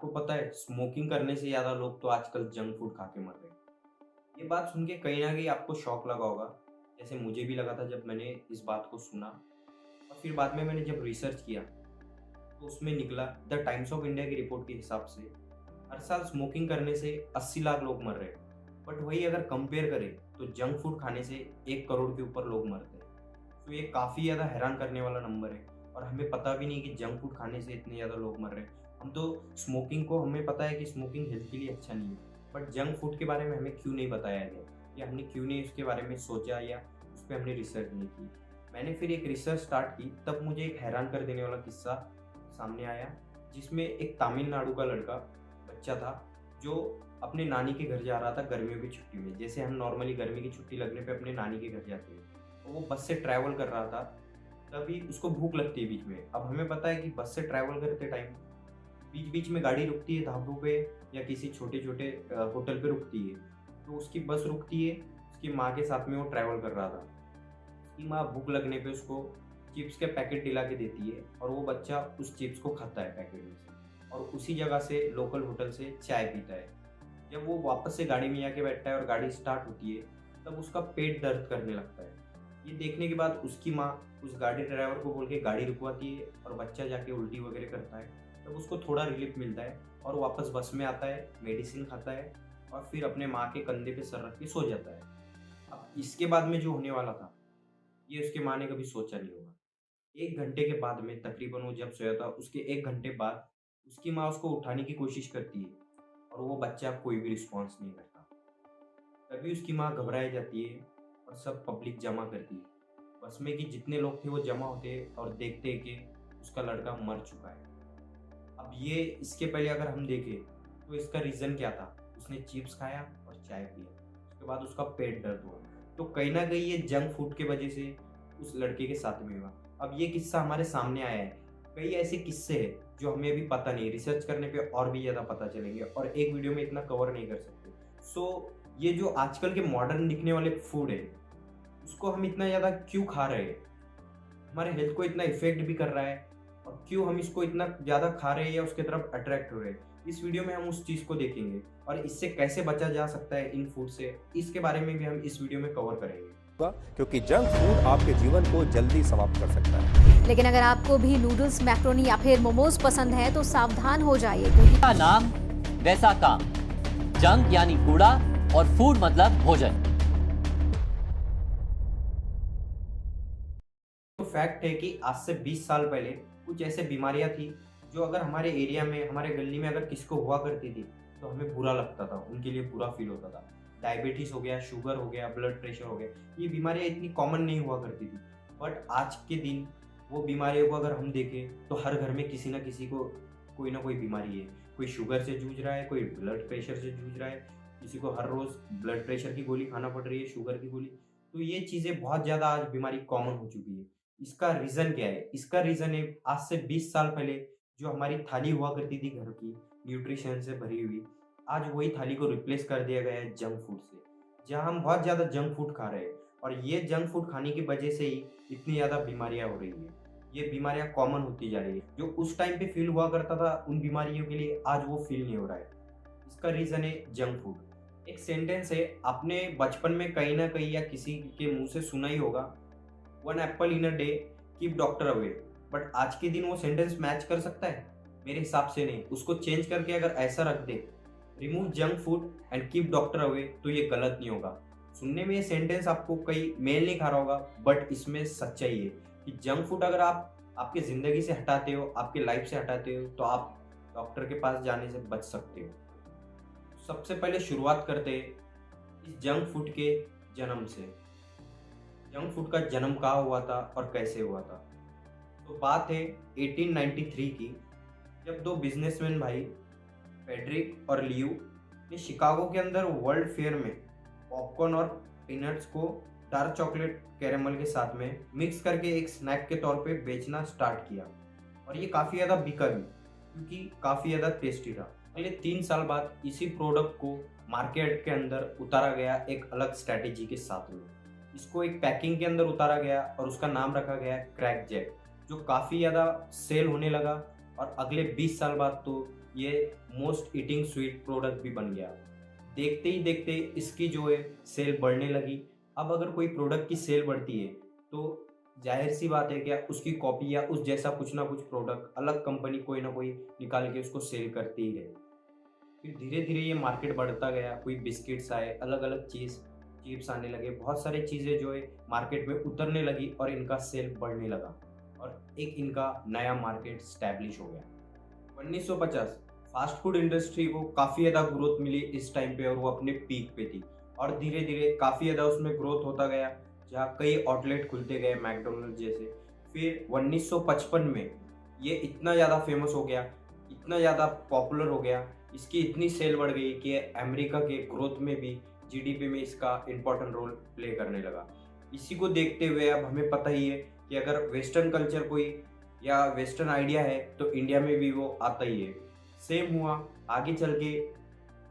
आपको पता है स्मोकिंग करने से ज़्यादा लोग तो आजकल जंक फूड खा के मर रहे हैं। ये बात सुन के कहीं न कहीं आपको शॉक लगा होगा, जैसे मुझे भी लगा था जब मैंने इस बात को सुना और फिर बाद में मैंने जब रिसर्च किया, तो उसमें निकला द टाइम्स ऑफ इंडिया की रिपोर्ट के हिसाब से हर साल स्मोकिंग करने से 80 लाख लोग मर रहे हैं। बट वही अगर कंपेयर करें तो जंक फूड खाने से 1 करोड़ के ऊपर लोग मरते हैं। तो ये काफ़ी ज़्यादा हैरान करने वाला नंबर है और हमें पता भी नहीं कि जंक फूड खाने से इतने ज़्यादा लोग मर रहे हैं। हम तो स्मोकिंग को हमें पता है कि स्मोकिंग हेल्थ के लिए अच्छा नहीं है, बट जंक फूड के बारे में हमें क्यों नहीं बताया गया या हमने क्यों नहीं उसके बारे में सोचा या उस पे हमने रिसर्च नहीं की। मैंने फिर एक रिसर्च स्टार्ट की, तब मुझे एक हैरान कर देने वाला किस्सा सामने आया, जिसमें एक तमिलनाडु का लड़का बच्चा था जो अपने नानी के घर जा रहा था गर्मियों की छुट्टी में। जैसे हम नॉर्मली गर्मी की छुट्टी लगने पे अपने नानी के घर जाते हैं, तो वो बस से ट्रैवल कर रहा था, तभी उसको भूख लगती है बीच में। अब हमें पता है कि बस से ट्रैवल करते टाइम बीच-बीच में गाड़ी रुकती है ढाबों पे या किसी छोटे-छोटे होटल पे रुकती है। तो उसकी बस रुकती है, उसकी माँ के साथ में वो ट्रैवल कर रहा था। उसकी माँ भूख लगने पे उसको चिप्स के पैकेट दिला के देती है और वो बच्चा उस चिप्स को खाता है पैकेट में से और उसी जगह से लोकल होटल से चाय पीता है। जब वो वापस से गाड़ी में आके बैठता है और गाड़ी स्टार्ट होती है, तब उसका पेट दर्द करने लगता है। ये देखने के बाद उसकी माँ उस गाड़ी ड्राइवर को बोल के गाड़ी रुकवाती है और बच्चा जाके उल्टी वगैरह करता है। तब उसको थोड़ा रिलीफ मिलता है और वापस बस में आता है, मेडिसिन खाता है और फिर अपने माँ के कंधे पे सर रख के सो जाता है। अब इसके बाद में जो होने वाला था, ये उसकी माँ ने कभी सोचा नहीं होगा। 1 घंटे के बाद में तकरीबन वो जब सोया था, उसके 1 घंटे बाद उसकी माँ उसको उठाने की कोशिश करती है और वो बच्चा कोई भी रिस्पॉन्स नहीं करता। तभी उसकी माँ घबराई जाती है और सब पब्लिक जमा करती है। बस में कि जितने लोग थे वो जमा होते और देखते कि उसका लड़का मर चुका है। अब ये इसके पहले अगर हम देखें तो इसका रीज़न क्या था? उसने चिप्स खाया और चाय पिया। उसके बाद उसका पेट दर्द हुआ। तो कहीं न कहीं ये जंक फूड की वजह से उस लड़के के साथ में हुआ। अब ये किस्सा हमारे सामने आया है। कई ऐसे किस्से हैं जो हमें अभी पता नहीं, रिसर्च करने पे और भी ज़्यादा पता चलेंगे और एक वीडियो में इतना कवर नहीं कर सकते। ये जो आजकल के मॉडर्न दिखने वाले फूड है, उसको हम इतना ज़्यादा क्यों खा रहे हैं? हमारे हेल्थ को इतना इफ़ेक्ट भी कर रहा है और क्यों हम इसको इतना ज़्यादा खा रहे हैं या उसकी तरफ अट्रैक्ट हो रहे हैं। इस वीडियो में हम उस चीज़ को देखेंगे और इससे कैसे बचा जा सकता है इन फूड से, इसके बारे में भी हम इस वीडियो में कवर करेंगे। क्योंकि जंक फूड आपके जीवन को जल्दी समाप्त कर सकता है। लेकिन अगर आपको भी नूडल्स, मैक्रोनी या फिर मोमोज पसंद है तो सावधान हो जाइए, क्योंकि का नाम वैसा काम। जंक यानी कूड़ा और फूड मतलब भोजन। तो फैक्ट है कि आज से 20 साल पहले कुछ ऐसे बीमारियां थी जो अगर हमारे एरिया में, हमारे गली में अगर किसी को हुआ करती थी तो हमें बुरा लगता था, उनके लिए बुरा फील होता था। डायबिटीज हो गया, शुगर हो गया, ब्लड प्रेशर हो गया, ये बीमारियां इतनी कॉमन नहीं हुआ करती थी। बट आज के दिन वो बीमारियों को अगर हम देखें तो हर घर में किसी ना किसी को कोई ना कोई बीमारी है। कोई शुगर से जूझ रहा है, कोई ब्लड प्रेशर से जूझ रहा है, किसी को हर रोज ब्लड प्रेशर की गोली खाना पड़ रही है, शुगर की गोली। तो ये चीजें बहुत ज्यादा आज बीमारी कॉमन हो चुकी है। इसका रीज़न क्या है? इसका रीज़न है आज से 20 साल पहले जो हमारी थाली हुआ करती थी घर की, न्यूट्रिशन से भरी हुई, आज वही थाली को रिप्लेस कर दिया गया है जंक फूड से। जहाँ हम बहुत ज़्यादा जंक फूड खा रहे हैं और ये जंक फूड खाने की वजह से ही इतनी ज़्यादा बीमारियाँ हो रही हैं। ये बीमारियाँ कॉमन होती जा रही है। जो उस टाइम पे फ़ील हुआ करता था उन बीमारियों के लिए, आज वो फ़ील नहीं हो रहा है। इसका रीज़न है जंक फूड। एक सेंटेंस है, आपने बचपन में कहीं न कहीं या किसी के मुँह से सुना ही होगा, one apple in a day keep doctor away. But आज के दिन वो सेंटेंस मैच कर सकता है? मेरे हिसाब से नहीं। उसको चेंज करके अगर ऐसा रख दे, remove junk food and keep doctor away, तो ये गलत नहीं होगा। सुनने में ये सेंटेंस आपको कहीं मेल नहीं खा रहा होगा, बट इसमें सच्चाई है कि जंक फूड अगर आप आपकी ज़िंदगी से हटाते हो, आपकी लाइफ से हटाते हो, तो आप डॉक्टर के पास जाने से बच सकते हो। सबसे पहले शुरुआत करते हैं इस जंक फूड के जन्म से। जंक फूड का जन्म कहाँ हुआ था और कैसे हुआ था? तो बात है 1893 की, जब दो बिजनेसमैन भाई फेडरिक और लियू ने शिकागो के अंदर वर्ल्ड फेयर में पॉपकॉर्न और पीनट्स को डार्क चॉकलेट कैरेमल के साथ में मिक्स करके एक स्नैक के तौर पे बेचना स्टार्ट किया और ये काफ़ी ज़्यादा बिका भी क्योंकि काफ़ी ज़्यादा टेस्टी था। अगले 3 साल बाद इसी प्रोडक्ट को मार्केट के अंदर उतारा गया एक अलग स्ट्रैटेजी के साथ में। इसको एक पैकिंग के अंदर उतारा गया और उसका नाम रखा गया क्रैक जैक, जो काफ़ी ज़्यादा सेल होने लगा और अगले 20 साल बाद तो ये मोस्ट ईटिंग स्वीट प्रोडक्ट भी बन गया। देखते ही देखते इसकी जो है सेल बढ़ने लगी। अब अगर कोई प्रोडक्ट की सेल बढ़ती है तो जाहिर सी बात है क्या उसकी कॉपी या उस जैसा कुछ ना कुछ प्रोडक्ट अलग कंपनी कोई ना कोई निकाल के उसको सेल करती ही है। फिर धीरे धीरे ये मार्केट बढ़ता गया, कोई बिस्किट्स आए, अलग अलग चीज़ चिप्स आने लगे, बहुत सारी चीज़ें जो है मार्केट में उतरने लगी और इनका सेल बढ़ने लगा और एक इनका नया मार्केट स्टैब्लिश हो गया। 1950 फास्ट फूड इंडस्ट्री को काफ़ी ज़्यादा ग्रोथ मिली इस टाइम पे और वो अपने पीक पे थी और धीरे धीरे काफ़ी ज़्यादा उसमें ग्रोथ होता गया, जहाँ कई आउटलेट खुलते गए मैकडोनल्ड जैसे। फिर 1955 में ये इतना ज़्यादा फेमस हो गया, इतना ज़्यादा पॉपुलर हो गया, इसकी इतनी सेल बढ़ गई कि अमेरिका के ग्रोथ में भी जीडीपी में इसका इम्पोर्टेंट रोल प्ले करने लगा। इसी को देखते हुए अब हमें पता ही है कि अगर वेस्टर्न कल्चर कोई या वेस्टर्न आइडिया है तो इंडिया में भी वो आता ही है। सेम हुआ आगे चल के,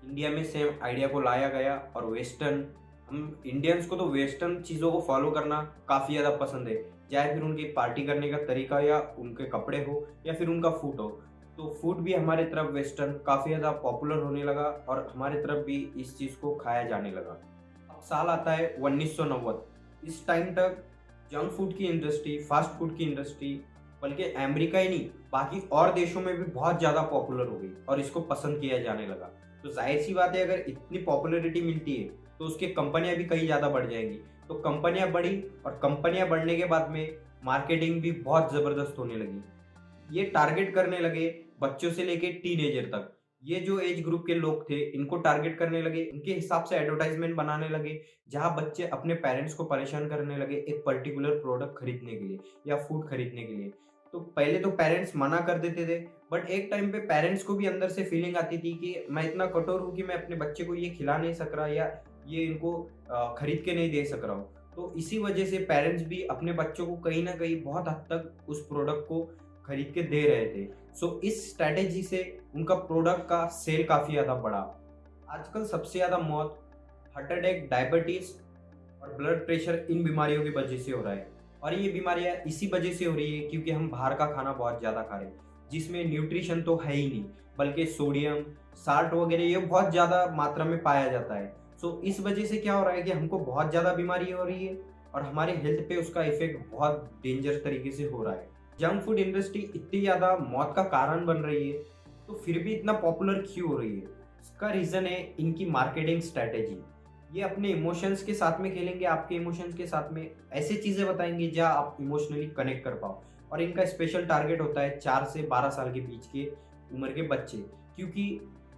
इंडिया में सेम आइडिया को लाया गया और वेस्टर्न, हम इंडियंस को तो वेस्टर्न चीज़ों को फॉलो करना काफ़ी ज़्यादा पसंद है, चाहे फिर उनकी पार्टी करने का तरीका या उनके कपड़े हो या फिर उनका फूड हो। तो फूड भी हमारे तरफ वेस्टर्न काफ़ी ज़्यादा पॉपुलर होने लगा और हमारे तरफ भी इस चीज़ को खाया जाने लगा। अब साल आता है 1990। इस टाइम तक जंक फूड की इंडस्ट्री, फास्ट फूड की इंडस्ट्री, बल्कि अमेरिका ही नहीं बाकी और देशों में भी बहुत ज़्यादा पॉपुलर हो गई और इसको पसंद किया जाने लगा। तो जाहिर सी बात है अगर इतनी पॉपुलैरिटी मिलती है तो उसकी कंपनियां भी कई ज़्यादा बढ़ जाएंगी। तो कंपनियां बढ़ी और कंपनियां बढ़ने के बाद में मार्केटिंग भी बहुत ज़बरदस्त होने लगी। ये टारगेट करने लगे बच्चों से लेके टीनेजर तक, ये जो एज ग्रुप के लोग थे इनको टारगेट करने लगे, उनके हिसाब से एडवर्टाइजमेंट बनाने लगे, जहां बच्चे अपने पेरेंट्स को परेशान करने लगे एक पर्टिकुलर प्रोडक्ट खरीदने के लिए या फूड खरीदने के लिए। तो पहले तो पेरेंट्स मना कर देते थे, बट एक टाइम पे पेरेंट्स को भी अंदर से फीलिंग आती थी कि मैं इतना कठोर हूँ कि मैं अपने बच्चे को ये खिला नहीं सक रहा या ये इनको खरीद के नहीं दे सक रहा हूँ। तो इसी वजह से पेरेंट्स भी अपने बच्चों को कहीं ना कहीं बहुत हद तक उस प्रोडक्ट को खरीद के दे रहे थे। सो इस स्ट्रैटेजी से उनका प्रोडक्ट का सेल काफ़ी ज़्यादा बढ़ा। आजकल सबसे ज़्यादा मौत हार्ट अटैक, डायबिटीज़ और ब्लड प्रेशर इन बीमारियों की वजह से हो रहा है और ये बीमारियां इसी वजह से हो रही है क्योंकि हम बाहर का खाना बहुत ज़्यादा खा रहे हैं, जिसमें न्यूट्रिशन तो है ही नहीं बल्कि सोडियम, साल्ट वगैरह ये बहुत ज़्यादा मात्रा में पाया जाता है। सो इस वजह से क्या हो रहा है कि हमको बहुत ज़्यादा बीमारी हो रही है और हमारे हेल्थ पे उसका इफेक्ट बहुत डेंजर तरीके से हो रहा है। जंक फूड इंडस्ट्री इतनी ज़्यादा मौत का कारण बन रही है तो फिर भी इतना पॉपुलर क्यों हो रही है? इसका रीज़न है इनकी मार्केटिंग स्ट्रैटेजी। ये अपने इमोशंस के साथ में खेलेंगे, आपके इमोशंस के साथ में ऐसे चीज़ें बताएंगे जहाँ आप इमोशनली कनेक्ट कर पाओ। और इनका स्पेशल टारगेट होता है 4 से 12 साल के बीच के उम्र के बच्चे, क्योंकि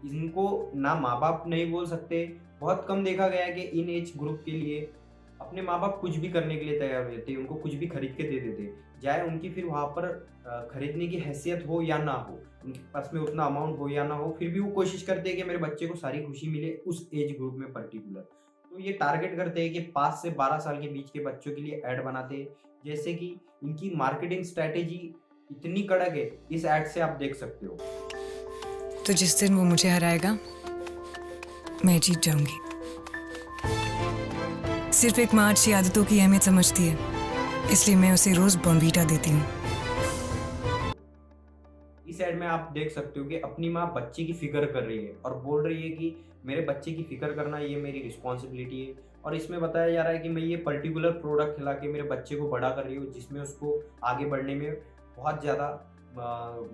इनको ना माँ बाप नहीं बोल सकते। बहुत कम देखा गया है कि इन एज ग्रुप के लिए अपने माँ बाप कुछ भी करने के लिए तैयार रहते, उनको कुछ भी खरीद के दे देते, चाहे उनकी फिर वहाँ पर खरीदने की हैसियत हो या ना हो, उनके पास में उतना अमाउंट हो या ना हो, फिर भी वो कोशिश करते हैं कि मेरे बच्चे को सारी खुशी मिले उस एज ग्रुप में पर्टिकुलर। तो ये टारगेट करते हैं कि 5 से 12 साल के बीच के बच्चों के लिए ऐड बनाते हैं, जैसे कि इनकी मार्केटिंग स्ट्रैटेजी इतनी कड़क है, इस ऐड से आप देख सकते हो। तो जिस दिन वो मुझे हराएगा मैं जीत जाऊंगी। सिर्फ एक माँ अच्छी आदतों की अहमियत समझती है, इसलिए मैं उसे रोज बॉर्नवीटा देती हूँ। इस ऐड में आप देख सकते हो कि अपनी माँ बच्चे की फिक्र कर रही है और बोल रही है कि मेरे बच्चे की फिक्र करना ये मेरी रिस्पॉन्सिबिलिटी है। और इसमें बताया जा रहा है कि मैं ये पर्टिकुलर प्रोडक्ट खिला के मेरे बच्चे को बड़ा कर रही हूँ, जिसमें उसको आगे बढ़ने में बहुत ज़्यादा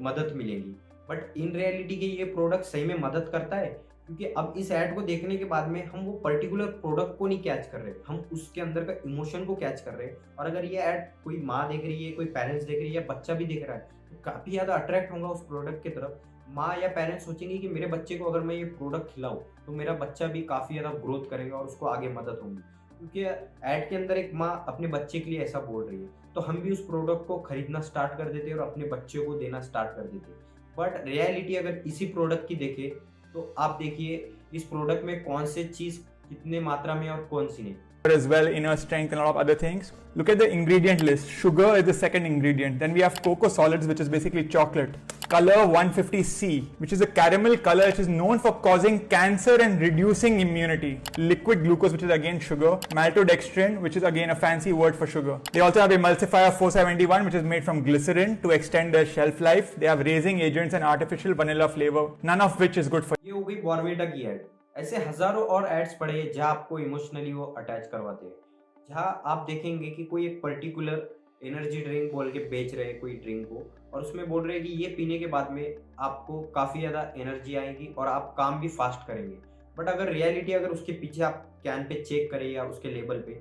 मदद मिलेगी। बट इन रियलिटी के ये प्रोडक्ट सही में मदद करता है? क्योंकि अब इस ऐड को देखने के बाद में हम वो पर्टिकुलर प्रोडक्ट को नहीं कैच कर रहे, हम उसके अंदर का इमोशन को कैच कर रहे हैं। और अगर ये ऐड कोई माँ देख रही है, कोई पेरेंट्स देख रही है या बच्चा भी देख रहा है तो काफ़ी ज़्यादा अट्रैक्ट होगा उस प्रोडक्ट की तरफ। माँ या पेरेंट्स सोचेंगे कि मेरे बच्चे को अगर मैं ये प्रोडक्ट खिलाऊँ तो मेरा बच्चा भी काफ़ी ज़्यादा ग्रोथ करेगा और उसको आगे मदद होगी, क्योंकि ऐड के अंदर एक माँ अपने बच्चे के लिए ऐसा बोल रही है। तो हम भी उस प्रोडक्ट को खरीदना स्टार्ट कर देते हैं और अपने बच्चों को देना स्टार्ट कर देते हैं। बट रियलिटी अगर इसी प्रोडक्ट की देखें तो आप देखिए इस प्रोडक्ट में कौन सी चीज़ कितने मात्रा में और कौन सी नहीं। as well, inner strength and a lot of other things. Look at the ingredient list. Sugar is the second ingredient. Then we have cocoa solids, which is basically chocolate. Color 150C, which is a caramel color which is known for causing cancer and reducing immunity. Liquid glucose, which is again sugar. Maltodextrin, which is again a fancy word for sugar. They also have emulsifier 471, which is made from glycerin to extend their shelf life. They have raising agents and artificial vanilla flavor, none of which is good for ये हो गई Bournvita की add. ऐसे हजारों और ads पड़े हैं जहां आपको इमोशनली वो अटैच करवाते हैं, जहां आप देखेंगे कि कोई एक पर्टिकुलर एनर्जी ड्रिंक बोल के बेच रहे हैं कोई ड्रिंक को, और उसमें बोल रहे हैं कि ये पीने के बाद में आपको काफ़ी ज़्यादा एनर्जी आएगी और आप काम भी फास्ट करेंगे। बट अगर रियलिटी अगर उसके पीछे आप कैन पे चेक करें या उसके लेबल पे,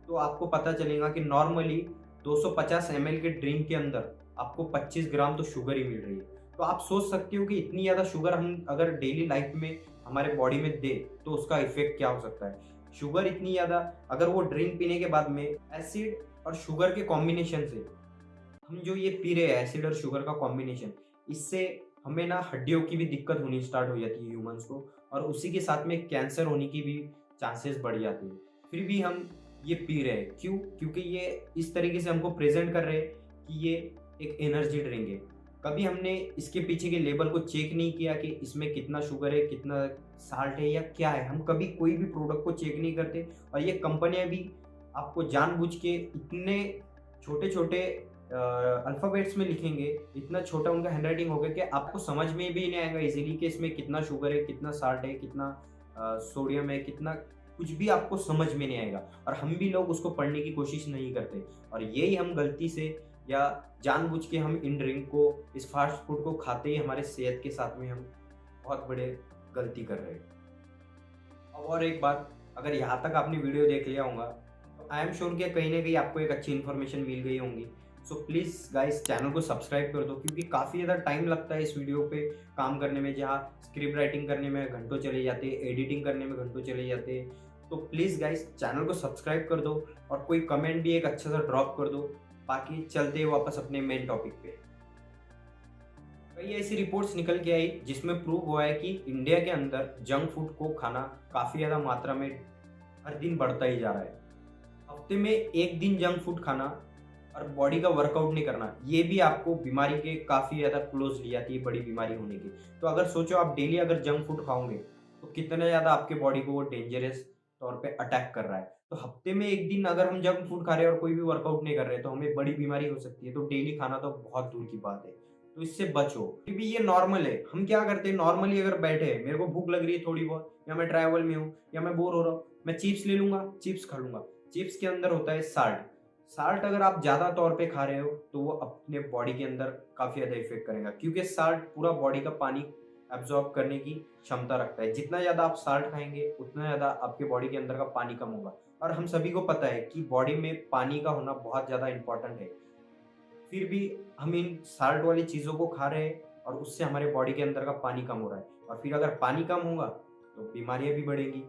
तो आपको पता चलेगा कि नॉर्मली 250 ml के ड्रिंक के अंदर आपको 25 ग्राम तो शुगर ही मिल रही है। तो आप सोच सकते हो कि इतनी ज़्यादा शुगर हम अगर डेली लाइफ में हमारे बॉडी में दे तो उसका इफेक्ट क्या हो सकता है। शुगर इतनी ज़्यादा, अगर वो ड्रिंक पीने के बाद में एसिड और शुगर के कॉम्बिनेशन से हम जो ये पी रहे हैं, एसिड और शुगर का कॉम्बिनेशन, इससे हमें ना हड्डियों की भी दिक्कत होनी स्टार्ट हो जाती है ह्यूमंस को, और उसी के साथ में कैंसर होने की भी चांसेस बढ़ जाते हैं। फिर भी हम ये पी रहे हैं, क्यों? क्योंकि ये इस तरीके से हमको प्रेजेंट कर रहे हैं कि ये एक एनर्जी ड्रिंक है। कभी हमने इसके पीछे के लेबल को चेक नहीं किया कि इसमें कितना शुगर है, कितना साल्ट है या क्या है। हम कभी कोई भी प्रोडक्ट को चेक नहीं करते, और ये कंपनियां भी आपको जानबूझ के इतने छोटे छोटे अल्फ़ाबेट्स में लिखेंगे, इतना छोटा उनका हैंडराइटिंग होगा कि आपको समझ में भी नहीं आएगा इजीली कि इसमें कितना शुगर है, कितना साल्ट है, कितना सोडियम है, कितना कुछ भी आपको समझ में नहीं आएगा। और हम भी लोग उसको पढ़ने की कोशिश नहीं करते, और यही हम गलती से या जानबूझ के हम इन ड्रिंक को, इस फास्ट फूड को खाते ही हमारे सेहत के साथ में हम बहुत बड़े गलती कर रहे हैं। और एक बात, अगर यहाँ तक आपने वीडियो देख लिया होगा तो आई एम श्योर कि कहीं ना कहीं आपको एक अच्छी इन्फॉर्मेशन मिल गई होंगी। सो प्लीज़ गाइस, चैनल को सब्सक्राइब कर दो, क्योंकि काफ़ी ज़्यादा टाइम लगता है इस वीडियो पे काम करने में, जहाँ स्क्रिप्ट राइटिंग करने में घंटों चले जाते हैं, एडिटिंग करने में घंटों चले जाते हैं। तो प्लीज़ गाइस, चैनल को सब्सक्राइब कर दो और कोई कमेंट भी एक अच्छा सा ड्रॉप कर दो। बाकी चलते हैं वापस अपने मेन टॉपिक पे। कई ऐसी रिपोर्ट्स निकल के आई जिसमें प्रूव हुआ है कि इंडिया के अंदर जंक फूड को खाना काफ़ी ज़्यादा मात्रा में हर दिन बढ़ता ही जा रहा है। हफ्ते में एक दिन जंक फूड खाना और बॉडी का वर्कआउट नहीं करना, ये भी आपको बीमारी के काफ़ी ज़्यादा क्लोज ले जाती है, बड़ी बीमारी होने की। तो अगर सोचो आप डेली अगर जंक फूड खाओगे तो कितना ज़्यादा आपके बॉडी को वो डेंजरस तौर पे अटैक कर रहा है। तो हफ्ते में एक दिन अगर हम जंक फूड खा रहे हैं और कोई भी वर्कआउट नहीं कर रहे तो हमें बड़ी बीमारी हो सकती है। तो डेली खाना तो बहुत दूर की बात है, तो इससे बचो। फिर भी ये नॉर्मल है। हम क्या करते हैं, नॉर्मली अगर बैठे, मेरे को भूख लग रही है थोड़ी बहुत, या मैं ट्रैवल में हूँ, या मैं बोर हो रहा हूँ, मैं चिप्स ले लूंगा, चिप्स खा लूंगा। चिप्स के अंदर होता है साल्ट। साल्ट अगर आप ज़्यादा तौर पे खा रहे हो तो वो अपने बॉडी के अंदर काफ़ी ज़्यादा इफेक्ट करेगा, क्योंकि साल्ट पूरा बॉडी का पानी एब्जॉर्ब करने की क्षमता रखता है। जितना ज़्यादा आप साल्ट खाएंगे उतना ज़्यादा आपके बॉडी के अंदर का पानी कम होगा। और हम सभी को पता है कि बॉडी में पानी का होना बहुत ज़्यादा इंपॉर्टेंट है। फिर भी हम इन साल्ट वाली चीज़ों को खा रहे हैं और उससे हमारे बॉडी के अंदर का पानी कम हो रहा है, और फिर अगर पानी कम होगा तो बीमारियां भी बढ़ेंगी।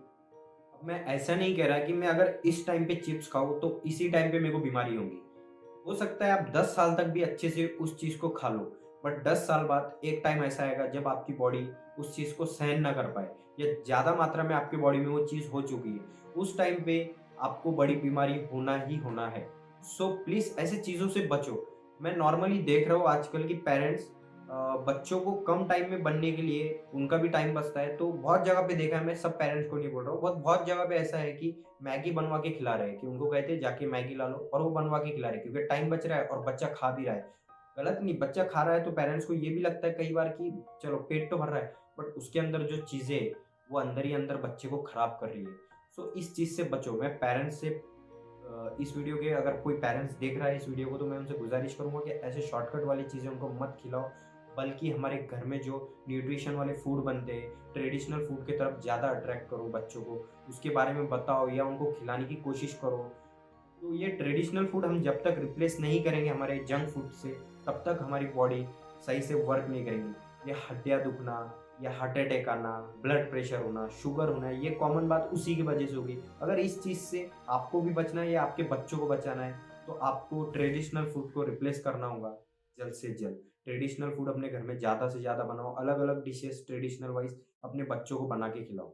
अब मैं ऐसा नहीं कह रहा कि मैं अगर इस टाइम पे चिप्स खाऊं तो इसी टाइम पे मेरे को बीमारी होगी। हो सकता है आप 10 साल तक भी अच्छे से उस चीज़ को खा लो, बट 10 साल बाद एक टाइम ऐसा आएगा जब आपकी बॉडी उस चीज़ को सहन ना कर पाए, या ज़्यादा मात्रा में आपकी बॉडी में वो चीज़ हो चुकी है। उस टाइम पे आपको बड़ी बीमारी होना ही होना है। सो प्लीज़ ऐसे चीज़ों से बचो। मैं नॉर्मली देख रहा हूँ आजकल की पेरेंट्स बच्चों को कम टाइम में बनने के लिए, उनका भी टाइम बचता है, तो बहुत जगह पे देखा है, मैं सब पेरेंट्स को नहीं बोल रहा हूँ, बहुत जगह पे ऐसा है कि मैगी बनवा के खिला रहे हैं, कि उनको कहते हैं जाके मैगी ला लो, और वो बनवा के खिला रहे हैं क्योंकि टाइम बच रहा है और बच्चा खा भी रहा है। गलत नहीं, बच्चा खा रहा है तो पेरेंट्स को ये भी लगता है कई बार कि चलो पेट तो भर रहा है, बट उसके अंदर जो चीज़ें वो अंदर ही अंदर बच्चे को खराब कर रही है। सो इस चीज़ से बचो। मैं पेरेंट्स से इस वीडियो के, अगर कोई पेरेंट्स देख रहा है इस वीडियो को, तो मैं उनसे गुजारिश करूंगा कि ऐसे शॉर्टकट वाली चीज़ें उनको मत खिलाओ, बल्कि हमारे घर में जो न्यूट्रिशन वाले फूड बनते हैं, ट्रेडिशनल फूड की तरफ ज़्यादा अट्रैक्ट करो बच्चों को, उसके बारे में बताओ या उनको खिलाने की कोशिश करो। तो ये ट्रेडिशनल फूड हम जब तक रिप्लेस नहीं करेंगे हमारे जंक फूड से, तब तक हमारी बॉडी सही से वर्क नहीं करेंगी। ये हड्डियाँ दुखना या हार्ट अटैक आना, ब्लड प्रेशर होना, शुगर होना, ये कॉमन बात उसी की वजह से होगी। अगर इस चीज़ से आपको भी बचना है या आपके बच्चों को बचाना है तो आपको ट्रेडिशनल फूड को रिप्लेस करना होगा जल्द से जल्द। ट्रेडिशनल फूड अपने घर में ज़्यादा से ज़्यादा बनाओ, अलग अलग डिशेस ट्रेडिशनल वाइज अपने बच्चों को बना के खिलाओ।